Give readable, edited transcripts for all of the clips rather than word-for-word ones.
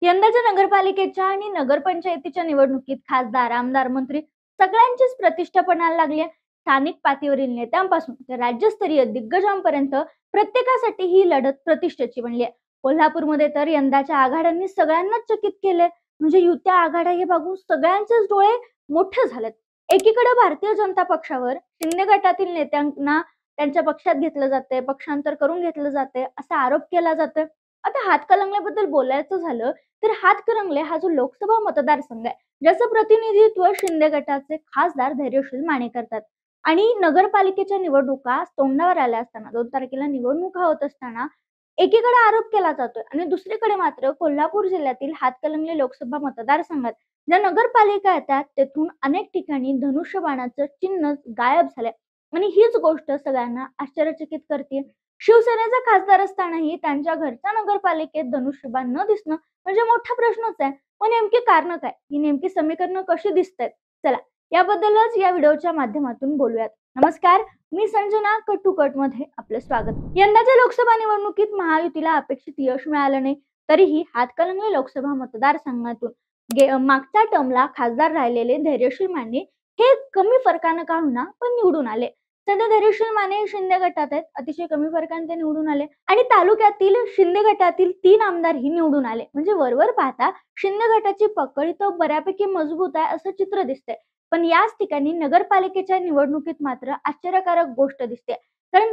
यंदाच्या नगरपालिकेच्या आणि नगरपंचायतीच्या निवडणुकीत खासदार, आमदार, मंत्री सगळ्यांचीच प्रतिष्ठा पणाला लागली आहे. स्थानिक पातळीवरील नेत्यांपासून ते राज्यस्तरीय दिग्गजांपर्यंत प्रत्येकासाठी ही लढत प्रतिष्ठेची बनली आहे. कोल्हापूरमध्ये तर यंदाच्या आघाड्यांनी सगळ्यांनाच चकित केले. म्हणजे युत्या आघाड्या हे बघून सगळ्यांचेच डोळे मोठे झालेत. एकीकडे भारतीय जनता पक्षावर शिंदे गटातील नेत्यांना त्यांच्या पक्षात घेतलं जाते, पक्षांतर करून घेतलं जाते असा आरोप केला जातोय. आता हातकणंगल्याबद्दल बोलायचं झालं तर हातकणंगले हा जो लोकसभा मतदारसंघ आहे, ज्याचं प्रतिनिधित्व शिंदे गटाचे खासदार धैर्यशील माने करतात. आणि नगरपालिकेच्या निवडणुका तोंडावर आल्या असताना 2 तारखेला निवडणुका होत असताना एकीकडे आरोप केला जातोय आणि दुसरीकडे मात्र कोल्हापूर जिल्ह्यातील हातकणंगले लोकसभा मतदारसंघात ज्या नगरपालिका येतात तेथून अनेक ठिकाणी धनुष्यबाणाचं चिन्ह गायब झालंय. आणि हीच गोष्ट सगळ्यांना आश्चर्यचकित करते. शिवसेनेचा खासदार असतानाही त्यांच्या घरच्या नगरपालिकेत धनुष्यबाण न दिसणं म्हणजे मोठा प्रश्नच आहे. मग नेमकी कारण काय? ही नेमकी समीकरणं कशी दिसतायत? चला याबद्दलच या व्हिडिओच्या माध्यमातून बोलूयात. नमस्कार, मी संजना कट टू कट मध्ये आपलं स्वागत. यंदाच्या लोकसभा निवडणुकीत महायुतीला अपेक्षित यश मिळालं नाही, तरीही हातकणंगले लोकसभा मतदारसंघातून मागच्या टर्मला खासदार राहिलेले धैर्यशील माने हे कमी फरकानं का होईना पण निवडून आले. सध्या धैर्यशील माने शिंदे गटात आहेत, अतिशय कमी फरकाने ते निवडून आले आणि तालुक्यातील शिंदे गटातील 3 आमदारही निवडून आले. म्हणजे वरवर पाहता शिंदे गटाची पकड तर बऱ्यापैकी मजबूत आहे असं चित्र दिसतंय. पण याच ठिकाणी नगरपालिकेच्या निवडणुकीत मात्र आश्चर्यकारक गोष्ट दिसते. कारण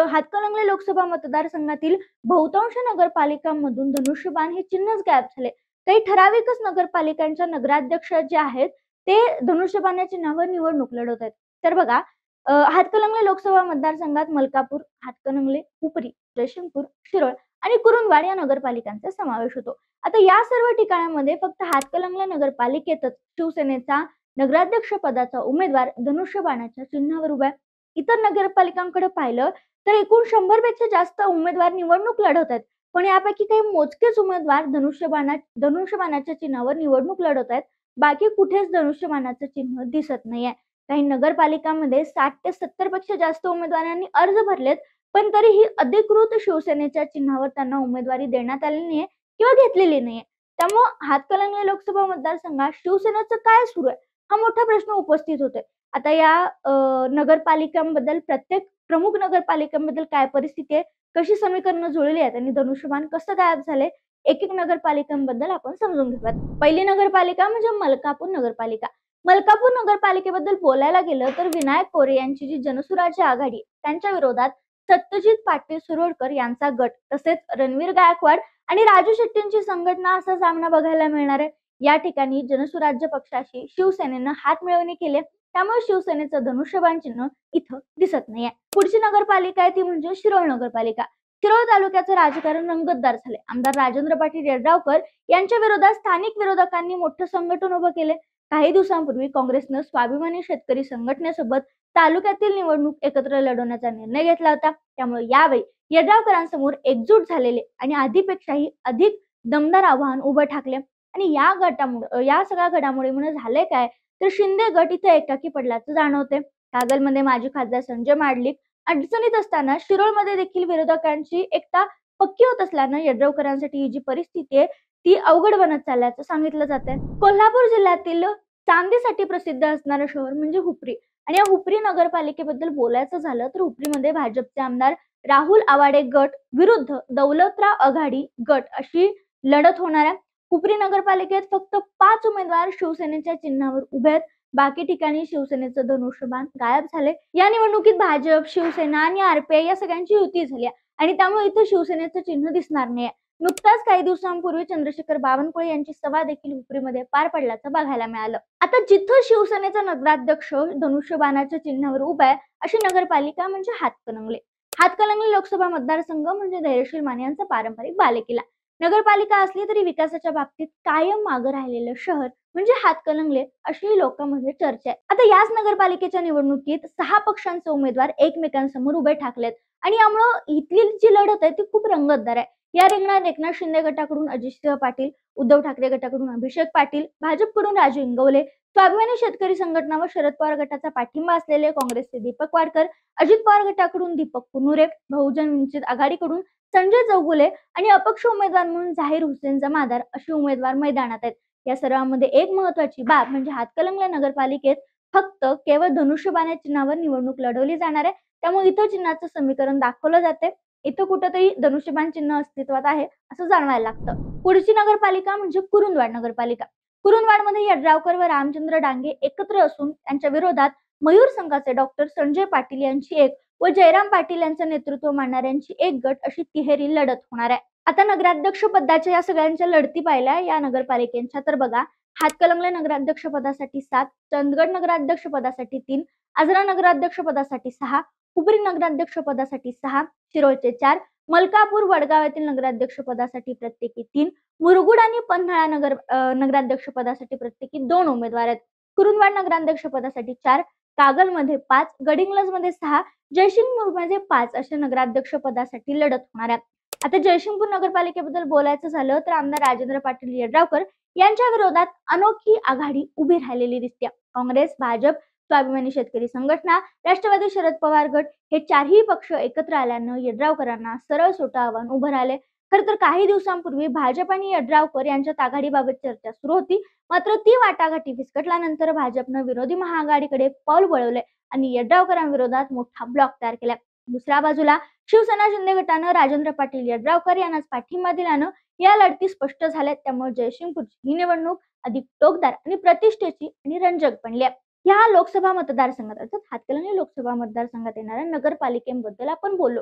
हातकणंगले लोकसभा मतदारसंघातील बहुतांश नगरपालिकांमधून धनुष्यबाण हे चिन्हच गायब झाले. काही ठराविकच नगरपालिकांच्या नगराध्यक्ष जे आहेत ते धनुष्यबाण या चिन्हावर निवडणूक लढवत आहेत. तर बघा, हातकणंगले लोकसभा मतदारसंघात मलकापूर, हातकणंगले, हुपरी, जयसिंगपूर, शिरोळ आणि कुरुंदवाड या नगरपालिकांचा समावेश होतो. आता या सर्व ठिकाणांमध्ये फक्त हातकणंगले नगरपालिकेतच शिवसेनेचा नगराध्यक्ष पदाचा उमेदवार धनुष्यबाणाच्या चिन्हावर उभा आहे. इतर नगरपालिकांकडे पाहिलं तर एकूण 100 पेक्षा जास्त उमेदवार निवडणूक लढवत आहेत. पण यापैकी काही मोजकेच उमेदवार धनुष्यबाणाच्या चिन्हावर निवडणूक लढवत आहेत. बाकी कुठेच धनुष्यबाणाचं चिन्ह दिसत नाहीये. काही नगरपालिकांमध्ये 60 ते 70 पेक्षा जास्त उमेदवारांनी अर्ज भरलेत, पण तरीही अधिकृत शिवसेनेच्या चिन्हावर त्यांना उमेदवारी देण्यात आलेली नाहीये किंवा घेतलेली नाहीये. त्यामुळे हातकणंगले लोकसभा मतदारसंघात शिवसेनेचं काय सुरू आहे हा मोठा प्रश्न उपस्थित होतोय. आता या नगरपालिकांबद्दल, प्रत्येक प्रमुख नगरपालिकांबद्दल काय परिस्थिती आहे, कशी समीकरणं जुळली आहेत आणि धनुष्यबाण कसं गायब झालंय, एक एक नगरपालिकांबद्दल आपण समजून घेऊयात. पहिली नगरपालिका म्हणजे मलकापूर नगरपालिका. मलकापूर नगरपालिकेबद्दल बोलायला गेलं तर विनायक कोरे यांची जी जनसुराज्य आघाडी त्यांच्या विरोधात सत्यजित पाटील सुरोडकर यांचा गट, तसेच रणवीर गायकवाड आणि राजू शेट्टींची संघटना असा सामना बघायला मिळणार आहे. या ठिकाणी जनसुराज्य पक्षाशी शिवसेनेनं हात मिळवणी केली, त्यामुळे शिवसेनेचं धनुष्यबाण चिन्ह इथं दिसत नाहीये. पुढची नगरपालिका आहे ती म्हणजे शिरोळ नगरपालिका. शिरोळ तालुक्याचं राजकारण रंगतदार झाले. आमदार राजेंद्र पाटील यड्रावकर यांच्या विरोधात स्थानिक विरोधकांनी मोठं संघटन उभं केले. काही दिवसांपूर्वी काँग्रेसनं स्वाभिमानी शेतकरी संघटनेसोबत तालुक्यातील निवडणूक एकत्र लढवण्याचा निर्णय घेतला होता. त्यामुळे यावेळी यड्रावकरांसमोर एकजूट झालेले आणि आधीपेक्षाही अधिक दमदार आव्हान उभं ठाकले. आणि या सगळ्या घडामोडीमुळे झाले काय तर शिंदे गट इथे एकाकी पडल्याचं जाणवते. कागलमध्ये माजी खासदार संजय माडलिक अडचणीत असताना शिरोळमध्ये देखील विरोधकांची एकता पक्की होत असल्यानं यड्रावकरांसाठी ही जी परिस्थिती आहे ती अवघड बनत चालल्याचं सांगितलं जाते. कोल्हापूर जिल्ह्यातील चांदीसाठी प्रसिद्ध असणारं शहर म्हणजे हुपरी. आणि या हुपरी नगरपालिकेबद्दल बोलायचं झालं तर हुपरीमध्ये भाजपचे आमदार राहुल आवाडे गट विरुद्ध दौलतराव आघाडी गट अशी लढत होणार आहे. हुपरी नगरपालिकेत फक्त 5 उमेदवार शिवसेनेच्या चिन्हावर उभे आहेत. बाकी ठिकाणी शिवसेनेचं धनुष्यबाण गायब झाले. या निवडणुकीत भाजप, शिवसेना आणि आरपीआय या सगळ्यांची युती झाली आणि त्यामुळे इथे शिवसेनेचं चिन्ह दिसणार नाही. नुकताच काही दिवसांपूर्वी चंद्रशेखर बावनकुळे यांची सभा देखील हुपरीमध्ये पार पडल्याचं बघायला मिळालं. आता जिथं शिवसेनेचा नगराध्यक्ष धनुष्यबाणाच्या चिन्हावर उभा आहे अशी नगरपालिका म्हणजे हातकणंगले. हातकणंगले लोकसभा मतदारसंघ म्हणजे धैर्यशील माने यांचा पारंपरिक बालेकिल्ला. नगरपालिका असली तरी विकासाच्या बाबतीत कायम मागे राहिलेलं शहर म्हणजे हातकणंगले अशी लोकांमध्ये चर्चा आहे. आता याच नगरपालिकेच्या निवडणुकीत 6 पक्षांचे उमेदवार एकमेकांसमोर उभे ठाकलेत आणि यामुळे इथली जी लढत आहे ती खूप रंगतदार आहे. या रिंगणात एकनाथ शिंदे गटाकडून अजितसिंह पाटील, उद्धव ठाकरे गटाकडून अभिषेक पाटील, भाजपकडून राजू इंगवले, स्वाभिमानी शेतकरी संघटना व शरद पवार गटाचा पाठिंबा असलेले काँग्रेसचे दीपक वाडकर, अजित पवार गटाकडून दीपक कुनुरे, बहुजन वंचित आघाडीकडून संजय चौगुले आणि अपक्ष उमेदवार म्हणून झाहीर हुसेन जमादार अशी उमेदवार मैदानात आहेत. या सर्वांमध्ये एक महत्वाची बाब म्हणजे हातकणंगले नगरपालिकेत फक्त केवळ धनुष्यबाण या चिन्हावर निवडणूक लढवली जाणार आहे. त्यामुळे इथं चिन्हाचं समीकरण दाखवलं जाते. इथं कुठंतरी धनुष्यबाण चिन्ह अस्तित्वात आहे असं जाणवायला लागतं. पुढची नगरपालिका म्हणजे कुरुंदवाड नगरपालिका. कुरुंदवाडमध्ये यड्रावकर व रामचंद्र डांगे एकत्र असून त्यांच्या विरोधात मयूर संघाचे डॉक्टर संजय पाटील यांची एक व जयराम पाटील यांचं नेतृत्व मांडणाऱ्यांची एक गट अशी तिहेरी लढत होणार आहे. आता नगराध्यक्ष पदाच्या या सगळ्यांच्या लढती पाहिल्या या नगरपालिकेच्या तर बघा, हातकणंगले नगराध्यक्ष पदासाठी 7, चंदगड नगराध्यक्ष पदासाठी 3, आजरा नगराध्यक्ष पदासाठी 6, हुबरी नगराध्यक्ष पदासाठी 6, शिरोळचे 4, मलकापूर वडगाव येथील नगराध्यक्ष पदासाठी प्रत्येकी 3, मुरगुड आणि पन्हाळा नगराध्यक्ष पदासाठी प्रत्येकी 2 उमेदवार आहेत. कुरुंदवाड नगराध्यक्ष पदासाठी 4, कागलमध्ये 5, गडिंग्लजमध्ये 6, जयसिंगपूरमध्ये 5 असे नगराध्यक्ष पदासाठी लढत होणार आहे. आता जयसिंगपूर नगरपालिकेबद्दल बोलायचं झालं तर आमदार राजेंद्र पाटील यड्रावकर यांच्या विरोधात अनोखी आघाडी उभी राहिलेली दिसते. काँग्रेस, भाजप, स्वाभिमानी शेतकरी संघटना, राष्ट्रवादी शरद पवार गट हे चारही पक्ष एकत्र आल्यानं यड्रावकरांना सरळ सोटं आव्हान उभं राहिले. खरं तर काही दिवसांपूर्वी भाजप आणि यड्रावकर यांच्यात आघाडीबाबत चर्चा सुरू होती. मात्र ती वाटाघाटी फिसकटल्यानंतर भाजपनं विरोधी महाआघाडीकडे पाऊल वळवले आणि यड्रावकरांविरोधात मोठा ब्लॉक तयार केला. दुसऱ्या बाजूला शिवसेना शिंदे गटानं राजेंद्र पाटील यड्रावकर यांनाच पाठिंबा दिल्यानं या लढती स्पष्ट झाल्यात. त्यामुळे जयसिंगपूरची ही निवडणूक अधिक टोकदार आणि प्रतिष्ठेची आणि रंजक बनली आहे. या लोकसभा मतदारसंघात अर्थात हातकणंगले लोकसभा मतदारसंघात येणाऱ्या नगरपालिकेबद्दल आपण बोललो.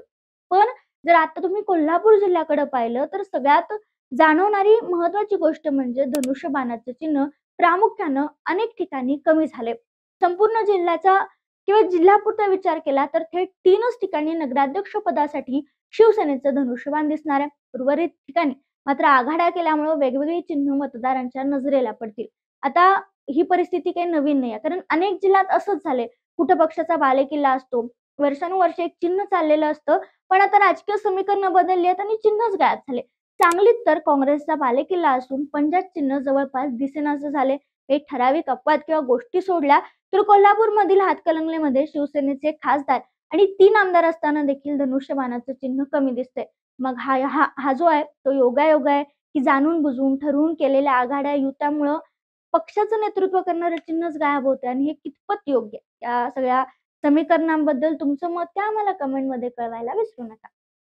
पण जर आता तुम्ही कोल्हापूर जिल्ह्याकडे पाहिलं तर सगळ्यात जाणवणारी महत्वाची गोष्ट म्हणजे धनुष्यबाणाचं चिन्ह प्रामुख्यानं अनेक ठिकाणी कमी झाले. संपूर्ण जिल्ह्याचा किंवा जिल्ह्यापुरता विचार केला तर थेट 3च ठिकाणी नगराध्यक्ष पदासाठी शिवसेनेचं धनुष्यबाण दिसणार आहे. उर्वरित ठिकाणी मात्र आघाड्या केल्यामुळे वेगवेगळी चिन्ह मतदारांच्या नजरेला पडतील. आता ही परिस्थिती काही नवीन नाही, कारण अनेक जिल्ह्यात असंच झालंय. कुठं पक्षाचा बालेकिल्ला असतो, वर्षानुवर्ष एक चिन्ह चाललेलं असतं, पण आता राजकीय समीकरणं बदलली आहेत आणि चिन्हच गायब झाले. सांगलीत तर काँग्रेसचा बालेकिल्ला असून पंजाब चिन्ह जवळपास दिसेनासं झाले. काही ठराविक अपवाद किंवा गोष्टी सोडल्या तर कोल्हापूरमधील हातकणंगलेमध्ये शिवसेनेचे खासदार आणि 3 आमदार असताना देखील धनुष्यबाणाचं चिन्ह कमी दिसतंय. मग हा हा हा जो आहे तो योगायोग आहे की जाणून बुजून ठरवून केलेल्या आघाड्या युत्यामुळं पक्षाचं नेतृत्व करणारं चिन्हच गायब होते आणि हे कितपत योग्य आहे? या सगळ्या समीकरणांबद्दल तुमचं मत ते आम्हाला कमेंटमध्ये कळवायला विसरू नका.